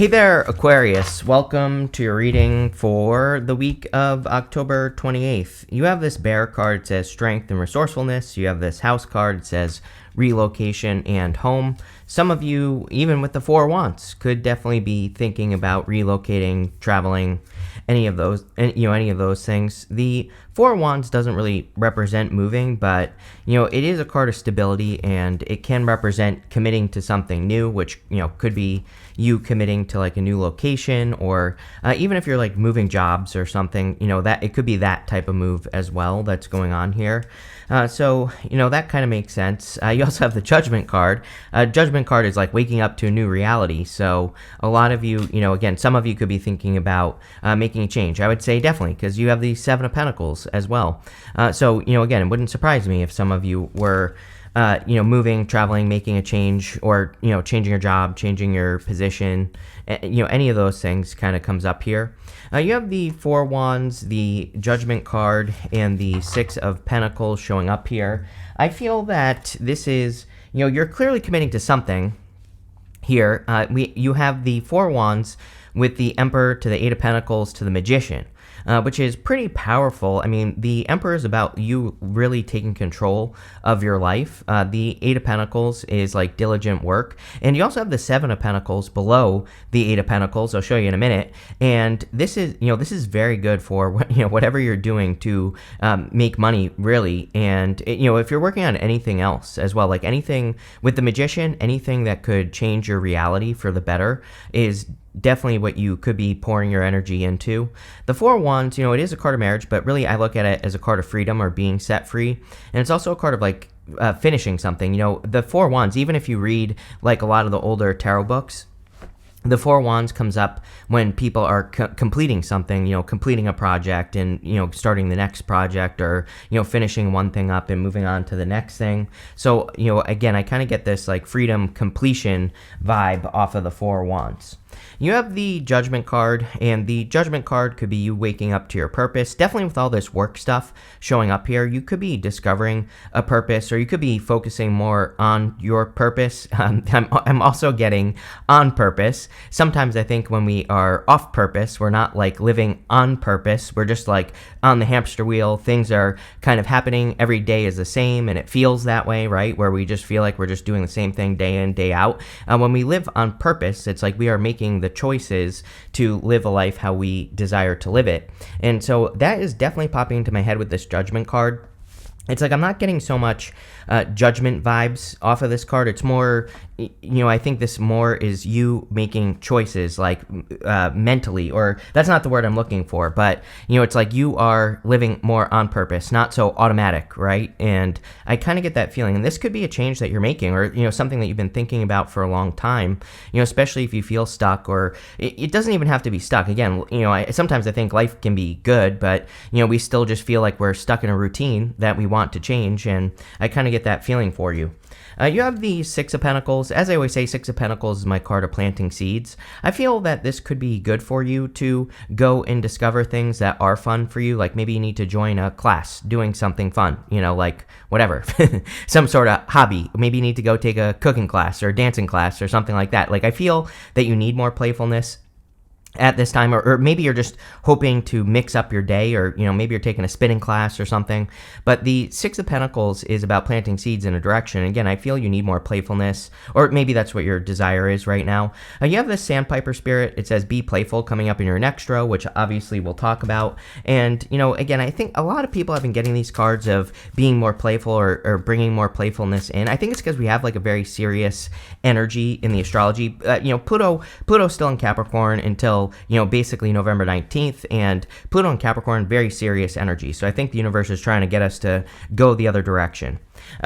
Hey there, Aquarius. Welcome to your reading for the week of October 28th. You have this bear card that says strength and resourcefulness. You have this house card that says relocation and home. Some of you, even with the Four Wands, could definitely be thinking about relocating, traveling, any of those things. The Four Wands doesn't really represent moving, but it is a card of stability, and it can represent committing to something new, which could be you committing to like a new location, or even if you're like moving jobs or something, that it could be that type of move as well that's going on here. So that kind of makes sense. You also have the Judgment card. Judgment card is like waking up to a new reality. So a lot of you, again, some of you could be thinking about making a change. I would say definitely, because you have the Seven of Pentacles as well. So again, it wouldn't surprise me if some of you were moving, traveling, making a change, or, changing your job, changing your position, any of those things kind of comes up here. You have the Four Wands, the Judgment card, and the Six of Pentacles showing up here. I feel that this is, you're clearly committing to something here. You have the Four Wands with the Emperor to the Eight of Pentacles to the Magician. Which is pretty powerful. I mean, the Emperor is about you really taking control of your life. The Eight of Pentacles is like diligent work. And you also have the Seven of Pentacles below the Eight of Pentacles. I'll show you in a minute. And this is very good for, whatever you're doing to make money, really. And, if you're working on anything else as well, like anything with the Magician, anything that could change your reality for the better is definitely what you could be pouring your energy into. The Four Wands, it is a card of marriage, but really I look at it as a card of freedom or being set free. And it's also a card of like finishing something. The Four Wands, even if you read like a lot of the older tarot books, the Four Wands comes up when people are completing something, completing a project and, starting the next project, or, finishing one thing up and moving on to the next thing. So, again, I kind of get this like freedom completion vibe off of the Four Wands. You have the Judgment card, and the Judgment card could be you waking up to your purpose. Definitely with all this work stuff showing up here, you could be discovering a purpose, or you could be focusing more on your purpose. I'm also getting on purpose. Sometimes I think when we are off purpose, we're not like living on purpose. We're just like on the hamster wheel. Things are kind of happening. Every day is the same, and it feels that way, right? Where we just feel like we're just doing the same thing day in, day out. When we live on purpose, it's like we are making the choices to live a life how we desire to live it. And so that is definitely popping into my head with this Judgment card. It's like I'm not getting so much judgment vibes off of this card. It's more, I think this more is you making choices like mentally, or that's not the word I'm looking for, but, it's like you are living more on purpose, not so automatic, right? And I kind of get that feeling. And this could be a change that you're making, or, something that you've been thinking about for a long time, especially if you feel stuck, or it doesn't even have to be stuck. Again, sometimes I think life can be good, but, we still just feel like we're stuck in a routine that we want to change, and I kind of get that feeling for you. You have the Six of Pentacles. As I always say, Six of Pentacles is my card of planting seeds. I feel that this could be good for you to go and discover things that are fun for you. Like maybe you need to join a class doing something fun, like whatever, some sort of hobby. Maybe you need to go take a cooking class or a dancing class or something like that. Like I feel that you need more playfulness at this time, or maybe you're just hoping to mix up your day, or maybe you're taking a spinning class or something. But the Six of Pentacles is about planting seeds in a direction. Again, I feel you need more playfulness, or maybe that's what your desire is right now. You have this Sandpiper spirit. It says be playful coming up in your next row, which obviously we'll talk about. And again, I think a lot of people have been getting these cards of being more playful, or bringing more playfulness in. I think it's because we have like a very serious energy in the astrology. Pluto's still in Capricorn until basically November 19th, and Pluto and Capricorn, very serious energy. So I think the universe is trying to get us to go the other direction.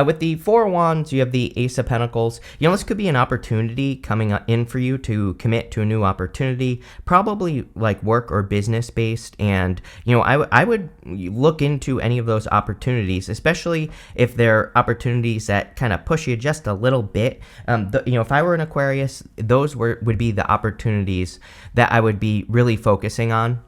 With the Four Wands, you have the Ace of Pentacles. This could be an opportunity coming in for you to commit to a new opportunity, probably like work or business based. And, I would look into any of those opportunities, especially if they're opportunities that kind of push you just a little bit. If I were an Aquarius, those would be the opportunities that I would be really focusing on.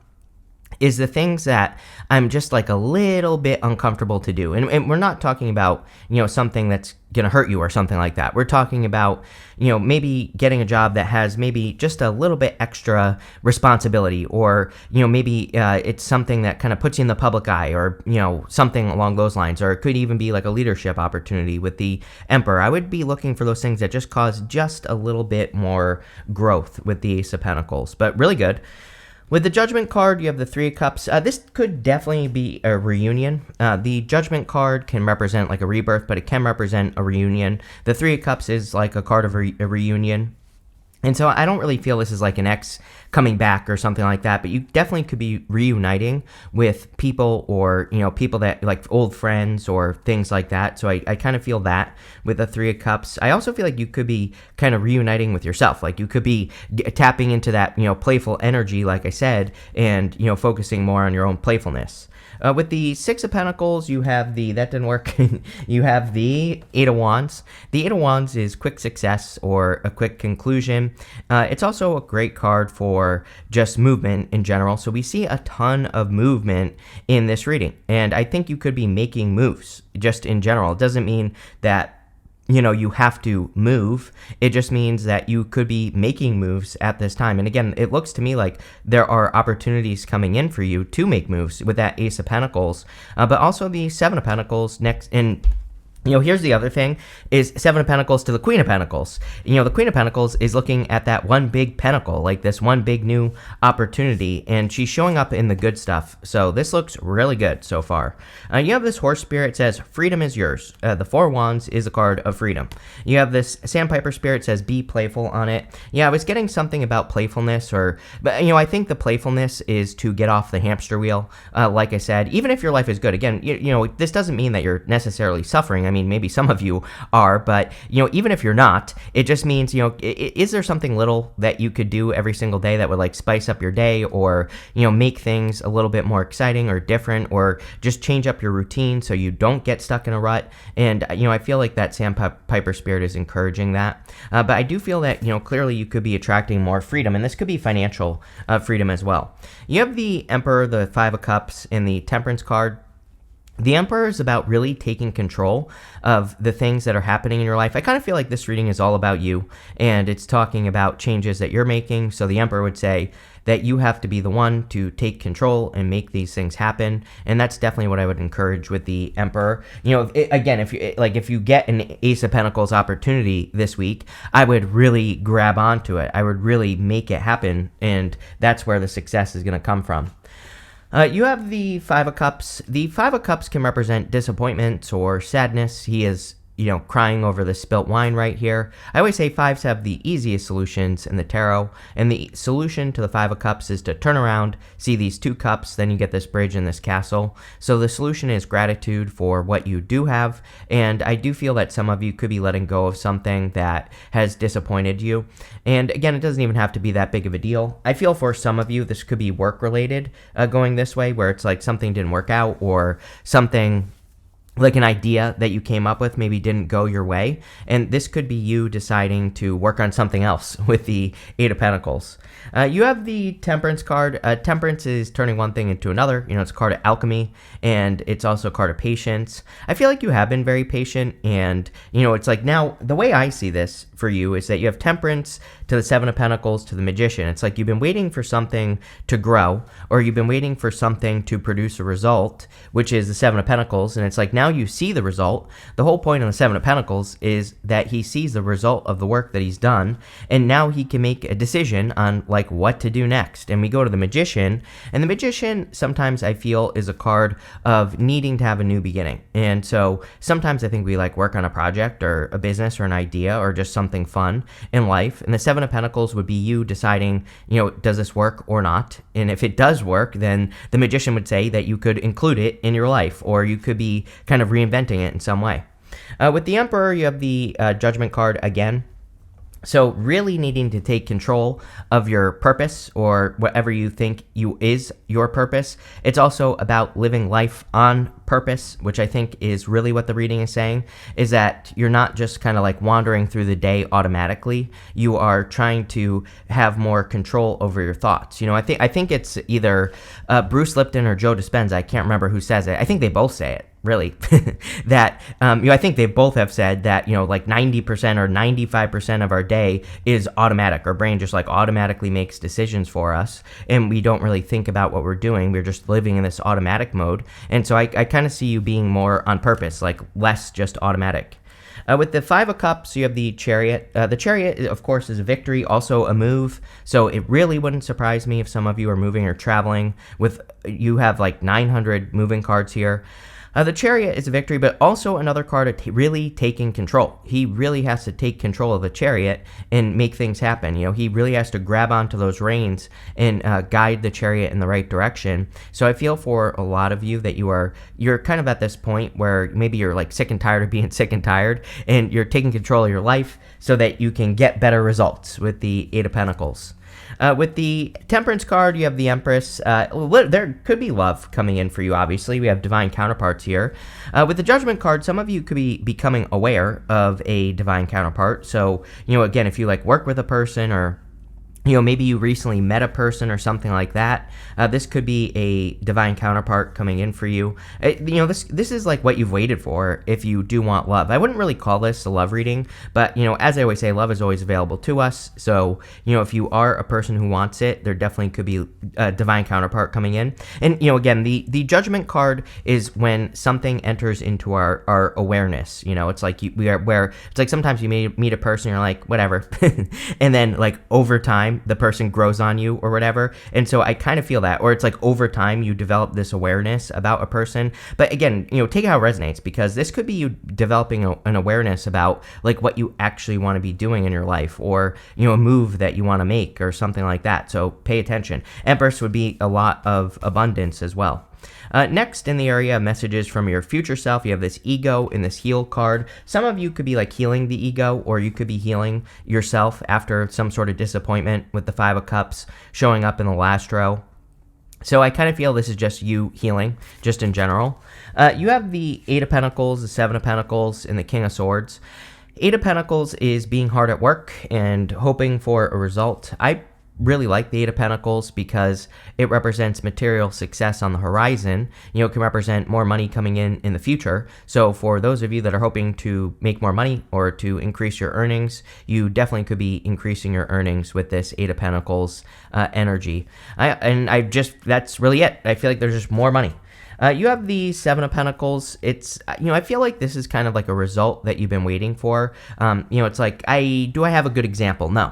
is the things that I'm just like a little bit uncomfortable to do. And we're not talking about, something that's going to hurt you or something like that. We're talking about, maybe getting a job that has maybe just a little bit extra responsibility, or, maybe it's something that kind of puts you in the public eye, or, something along those lines. Or it could even be like a leadership opportunity with the Emperor. I would be looking for those things that just cause just a little bit more growth with the Ace of Pentacles, but really good. With the Judgment card, you have the Three of Cups. This could definitely be a reunion. The Judgment card can represent like a rebirth, but it can represent a reunion. The Three of Cups is like a card of a reunion. And so I don't really feel this is like an ex coming back or something like that, but you definitely could be reuniting with people, or, people that like old friends or things like that. So I kind of feel that with the Three of Cups. I also feel like you could be kind of reuniting with yourself. Like you could be tapping into that, playful energy, like I said, and, focusing more on your own playfulness. With the Six of Pentacles, you have that didn't work. You have the Eight of Wands. The Eight of Wands is quick success or a quick conclusion. It's also a great card for just movement in general. So we see a ton of movement in this reading. And I think you could be making moves just in general. It doesn't mean that you have to move. It just means that you could be making moves at this time. And again, it looks to me like there are opportunities coming in for you to make moves with that Ace of Pentacles, but also the Seven of Pentacles next. And here's the other thing, is Seven of Pentacles to the Queen of Pentacles. The Queen of Pentacles is looking at that one big pentacle, like this one big new opportunity, and she's showing up in the good stuff. So this looks really good so far. You have this Horse Spirit, says, freedom is yours. The Four of Wands is a card of freedom. You have this Sandpiper Spirit, says, be playful on it. Yeah, I was getting something about playfulness, but I think the playfulness is to get off the hamster wheel. Like I said, even if your life is good, again, this doesn't mean that you're necessarily suffering. I mean, maybe some of you are, but, even if you're not, it just means, is there something little that you could do every single day that would like spice up your day, or, make things a little bit more exciting or different, or just change up your routine so you don't get stuck in a rut. And, I feel like that Sandpiper Spirit is encouraging that. But I do feel that, clearly you could be attracting more freedom, and this could be financial freedom as well. You have the Emperor, the Five of Cups, and the Temperance card. The Emperor is about really taking control of the things that are happening in your life. I kind of feel like this reading is all about you, and it's talking about changes that you're making. So the Emperor would say that you have to be the one to take control and make these things happen, and that's definitely what I would encourage with the Emperor. Again, if you get an Ace of Pentacles opportunity this week, I would really grab onto it. I would really make it happen, and that's where the success is going to come from. You have the Five of Cups. The Five of Cups can represent disappointment or sadness. He is crying over the spilt wine right here. I always say fives have the easiest solutions in the tarot, and the solution to the Five of Cups is to turn around, see these two cups, then you get this bridge and this castle. So the solution is gratitude for what you do have, and I do feel that some of you could be letting go of something that has disappointed you. And again, it doesn't even have to be that big of a deal. I feel for some of you, this could be work-related, going this way, where it's like something didn't work out, or something like an idea that you came up with maybe didn't go your way, and this could be you deciding to work on something else with the Eight of Pentacles. You have the Temperance card. Temperance is turning one thing into another. It's a card of alchemy, and it's also a card of patience. I feel like you have been very patient, and, it's like now, the way I see this for you is that you have Temperance to the Seven of Pentacles to the Magician. It's like you've been waiting for something to grow, or you've been waiting for something to produce a result, which is the Seven of Pentacles, and it's like now you see the result. The whole point of the Seven of Pentacles is that he sees the result of the work that he's done, and now he can make a decision on like what to do next. And we go to the Magician, and the Magician sometimes I feel is a card of needing to have a new beginning. And so sometimes I think we like work on a project or a business or an idea or just something fun in life, and the Seven of Pentacles would be you deciding, does this work or not? And if it does work, then the Magician would say that you could include it in your life, or you could be kind of reinventing it in some way. With the Emperor, you have the Judgment card again. So really needing to take control of your purpose, or whatever you think is your purpose. It's also about living life on purpose, which I think is really what the reading is saying, is that you're not just kind of like wandering through the day automatically. You are trying to have more control over your thoughts. I think it's either Bruce Lipton or Joe Dispenza. I can't remember who says it. I think they both say it, really. That I think they both have said that like 90% or 95% of our day is automatic. Our brain just like automatically makes decisions for us, and we don't really think about what we're doing. We're just living in this automatic mode. And so I kind of see you being more on purpose, like less just automatic. With the Five of Cups, you have the Chariot. The Chariot, of course, is a victory, also a move. So it really wouldn't surprise me if some of you are moving or traveling. You have like 900 moving cards here. The Chariot is a victory, but also another card of really taking control. He really has to take control of the Chariot and make things happen. He really has to grab onto those reins and guide the Chariot in the right direction. So I feel for a lot of you that you're kind of at this point where maybe you're like sick and tired of being sick and tired, and you're taking control of your life so that you can get better results with the Eight of Pentacles. With the Temperance card, you have the Empress. There could be love coming in for you, obviously. We have divine counterparts here. With the Judgment card, some of you could be becoming aware of a divine counterpart. So, again, if you like work with a person, or maybe you recently met a person or something like that. This could be a divine counterpart coming in for you. This is like what you've waited for if you do want love. I wouldn't really call this a love reading, but, as I always say, love is always available to us. So, if you are a person who wants it, there definitely could be a divine counterpart coming in. And, again, the Judgment card is when something enters into our awareness. It's like it's like sometimes you meet a person, you're like, whatever. And then like over time, the person grows on you or whatever. And so I kind of feel that, or it's like over time you develop this awareness about a person. But again, take it how it resonates, because this could be you developing an awareness about like what you actually want to be doing in your life, or a move that you want to make or something like that. So pay attention. Empress would be a lot of abundance as well. Next in the area of messages from your future self, you have this Ego in this Heal card. Some of you could be like healing the ego, or you could be healing yourself after some sort of disappointment, with the Five of Cups showing up in the last row. So I kind of feel this is just you healing, just in general. You have the Eight of Pentacles, the Seven of Pentacles, and the King of Swords. Eight of Pentacles is being hard at work and hoping for a result. I really like the Eight of Pentacles because it represents material success on the horizon. It can represent more money coming in the future. So for those of you that are hoping to make more money or to increase your earnings, you definitely could be increasing your earnings with this Eight of Pentacles energy. That's really it. I feel like there's just more money. You have the Seven of Pentacles. It's, I feel like this is kind of like a result that you've been waiting for. It's like, do I have a good example? No.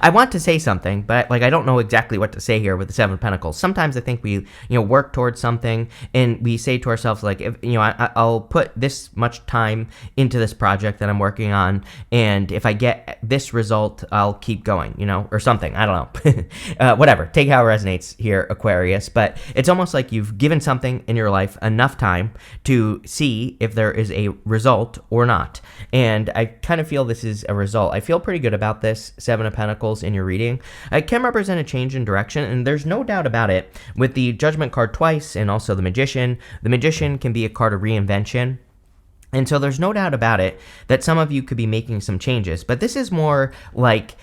I want to say something, but like, I don't know exactly what to say here with the Seven of Pentacles. Sometimes I think we, work towards something and we say to ourselves, like, if, I'll put this much time into this project that I'm working on, and if I get this result, I'll keep going, or something. I don't know. Whatever. Take how it resonates here, Aquarius. But it's almost like you've given something in your life enough time to see if there is a result or not. And I kind of feel this is a result. I feel pretty good about this Seven of Pentacles in your reading. It can represent a change in direction, and there's no doubt about it. With the Judgment card twice, and also the Magician can be a card of reinvention. And so there's no doubt about it that some of you could be making some changes, but this is more like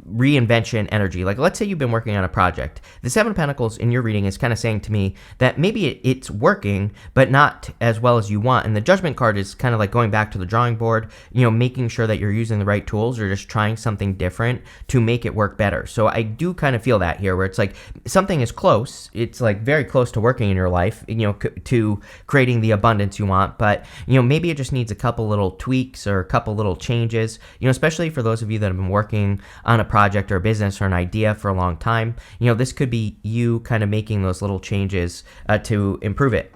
reinvention energy. Like, let's say you've been working on a project. The Seven of Pentacles in your reading is kind of saying to me that maybe it's working, but not as well as you want. And the Judgment card is kind of like going back to the drawing board, making sure that you're using the right tools, or just trying something different to make it work better. So I do kind of feel that here, where it's like something is close. It's like very close to working in your life, to creating the abundance you want. But, maybe it just needs a couple little tweaks or a couple little changes, especially for those of you that have been working on a project or a business or an idea for a long time. This could be you kind of making those little changes to improve it.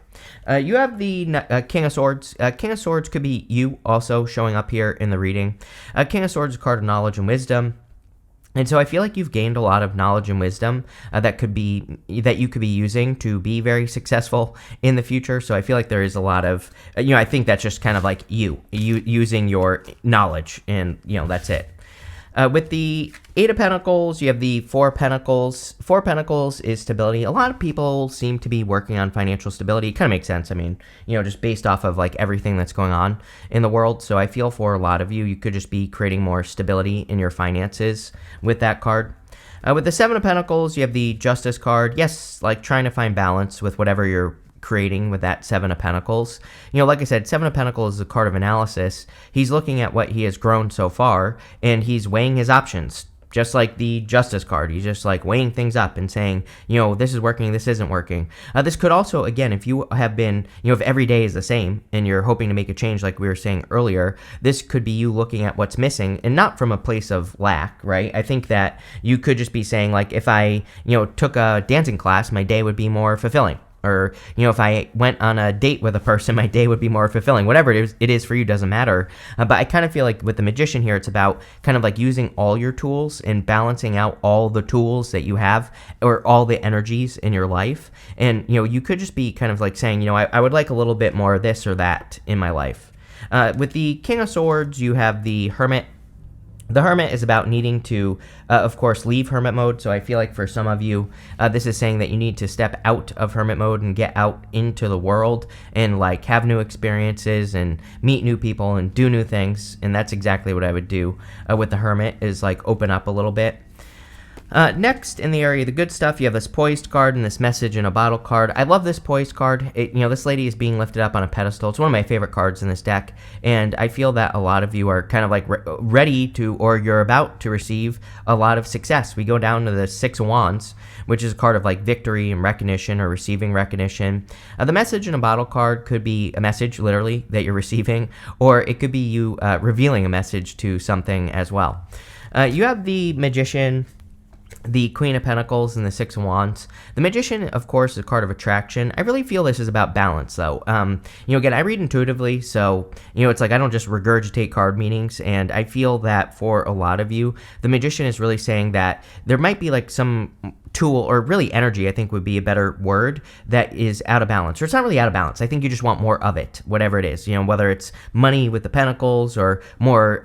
You have the King of Swords. King of Swords could be you also showing up here in the reading. King of Swords is a card of knowledge and wisdom. And so I feel like you've gained a lot of knowledge and wisdom that you could be using to be very successful in the future. So I feel like there is a lot of, I think that's just kind of like you using your knowledge, and, that's it. With the Eight of Pentacles, you have the Four of Pentacles. Four of Pentacles is stability. A lot of people seem to be working on financial stability. It kind of makes sense. I mean, just based off of like everything that's going on in the world. So I feel for a lot of you, you could just be creating more stability in your finances with that card. With the Seven of Pentacles, you have the Justice card. Yes, like trying to find balance with whatever you're creating with that Seven of Pentacles. Like I said, Seven of Pentacles is a card of analysis. He's looking at what he has grown so far, and he's weighing his options. Just like the Justice card, he's just like weighing things up and saying, this is working, this isn't working. This could also, again, if you have been, if every day is the same and you're hoping to make a change like we were saying earlier, this could be you looking at what's missing and not from a place of lack, right? I think that you could just be saying like, if I, took a dancing class, my day would be more fulfilling. Or, if I went on a date with a person, my day would be more fulfilling. Whatever it is for you doesn't matter. But I kind of feel like with the Magician here, it's about kind of like using all your tools and balancing out all the tools that you have or all the energies in your life. And, you could just be kind of like saying, I would like a little bit more of this or that in my life. With the King of Swords, you have the Hermit. The Hermit is about needing to, of course, leave Hermit mode. So I feel like for some of you, this is saying that you need to step out of Hermit mode and get out into the world and like have new experiences and meet new people and do new things. And that's exactly what I would do with the Hermit, is like open up a little bit. Next, in the area of the good stuff, you have this Poised card and this Message in a Bottle card. I love this Poised card. This lady is being lifted up on a pedestal. It's one of my favorite cards in this deck, and I feel that a lot of you are kind of like ready to, or you're about to receive a lot of success. We go down to the Six of Wands, which is a card of like victory and recognition or receiving recognition. The Message in a Bottle card could be a message, literally, that you're receiving, or it could be you revealing a message to something as well. You have the Magician, the Queen of Pentacles, and the Six of Wands. The Magician, of course, is a card of attraction. I really feel this is about balance, though. Again, I read intuitively, so, it's like I don't just regurgitate card meanings, and I feel that for a lot of you, the Magician is really saying that there might be like some tool, or really energy, I think would be a better word, that is out of balance. Or it's not really out of balance. I think you just want more of it, whatever it is, whether it's money with the Pentacles or more,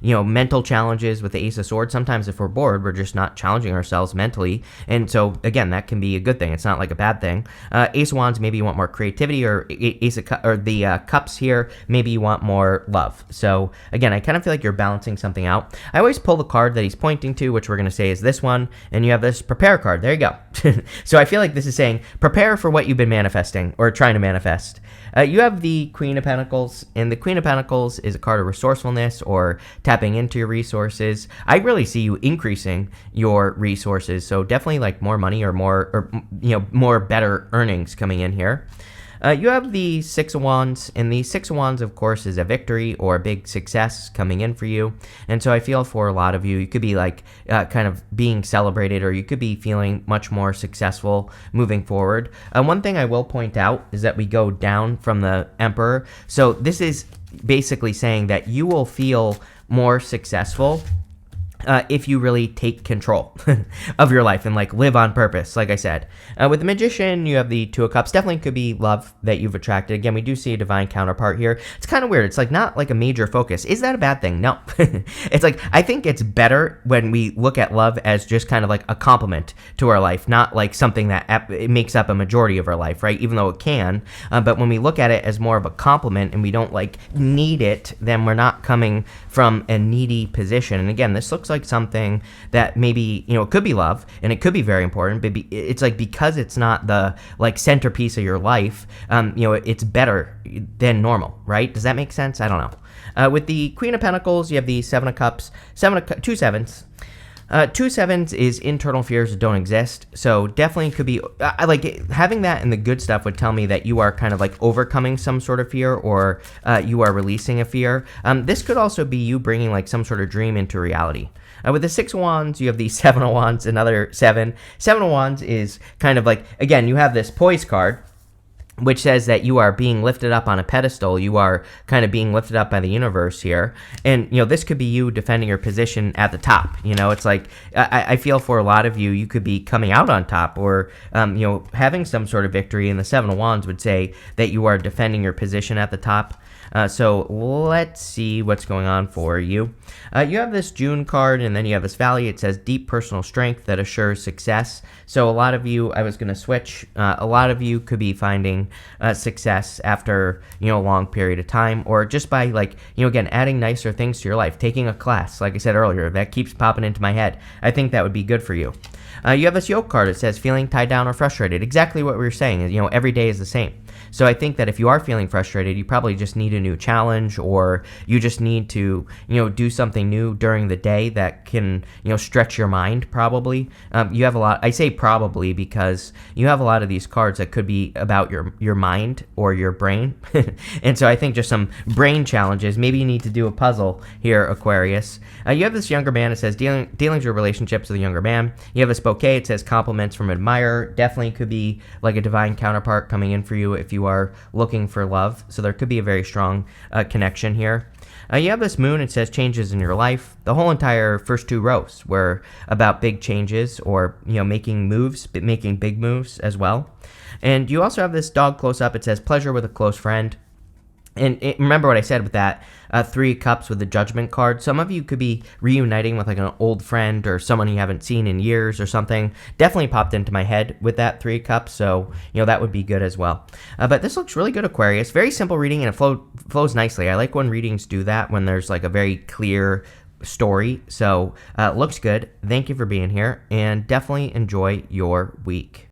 mental challenges with the Ace of Swords. Sometimes if we're bored, we're just not challenging ourselves mentally. And so, again, that can be a good thing. It's not like a bad thing. Ace of Wands, maybe you want more creativity, or Ace of or the Cups here, maybe you want more love. So, again, I kind of feel like you're balancing something out. I always pull the card that he's pointing to, which we're going to say is this one, and you have this Prepare card. There you go. So I feel like this is saying prepare for what you've been manifesting or trying to manifest. You have the Queen of Pentacles, and the Queen of Pentacles is a card of resourcefulness or tapping into your resources. I really see you increasing your resources, so definitely like more money or more better earnings coming in here. You have the Six of Wands, and the Six of Wands, of course, is a victory or a big success coming in for you. And so I feel for a lot of you, you could be like kind of being celebrated, or you could be feeling much more successful moving forward. One thing I will point out is that we go down from the Emperor. So this is basically saying that you will feel more successful if you really take control of your life and like live on purpose, like I said. With the Magician, you have the Two of Cups. Definitely could be love that you've attracted. Again, we do see a divine counterpart here. It's kind of weird. It's like not like a major focus. Is that a bad thing? No. It's like, I think it's better when we look at love as just kind of like a complement to our life, not like something that it makes up a majority of our life, right? Even though it can. But when we look at it as more of a complement and we don't like need it, then we're not coming from a needy position. And again, this looks like something that maybe, it could be love and it could be very important, but it's like because it's not the like centerpiece of your life, it's better than normal, right? Does that make sense? I don't know. With the Queen of Pentacles, you have the Seven of Cups, two sevens. Two sevens is internal fears that don't exist, so definitely could be, like having that and the good stuff would tell me that you are kind of like overcoming some sort of fear, or you are releasing a fear. This could also be you bringing like some sort of dream into reality. With the Six of Wands, you have the Seven of Wands, another seven. Seven of Wands is kind of like, again, you have this Poise card, which says that you are being lifted up on a pedestal. You are kind of being lifted up by the universe here. And, this could be you defending your position at the top. It's like, I feel for a lot of you, you could be coming out on top, or, having some sort of victory. And the Seven of Wands would say that you are defending your position at the top. So let's see what's going on for you. You have this June card, and then you have this Valley. It says deep personal strength that assures success. So a lot of you, I was going to switch. A lot of you could be finding success after a long period of time, or just by again adding nicer things to your life, taking a class. Like I said earlier, that keeps popping into my head. I think that would be good for you. You have this Yoke card. It says feeling tied down or frustrated. Exactly what we were saying is, every day is the same. So I think that if you are feeling frustrated, you probably just need a new challenge, or you just need to, do something new during the day that can, stretch your mind probably. You have a lot, I say probably because you have a lot of these cards that could be about your mind or your brain. And so I think just some brain challenges. Maybe you need to do a puzzle here, Aquarius. You have this younger man. It says dealings or relationships with a younger man. You have this bouquet. It says compliments from admirer. Definitely could be like a divine counterpart coming in for you if you are looking for love. So there could be a very strong connection here. You have this moon. It says changes in your life. The whole entire first two rows were about big changes, or making moves, but making big moves as well. And you also have this dog close up. It says pleasure with a close friend. And remember what I said with that 3 cups with the judgment card. Some of you could be reuniting with an old friend or someone you haven't seen in years or something. Definitely popped into my head with that 3 cups, so that would be good as well. But this looks really good, Aquarius. Very simple reading, and it flows nicely. I like when readings do that, when there's a very clear story. So looks good. Thank you for being here, and definitely enjoy your week.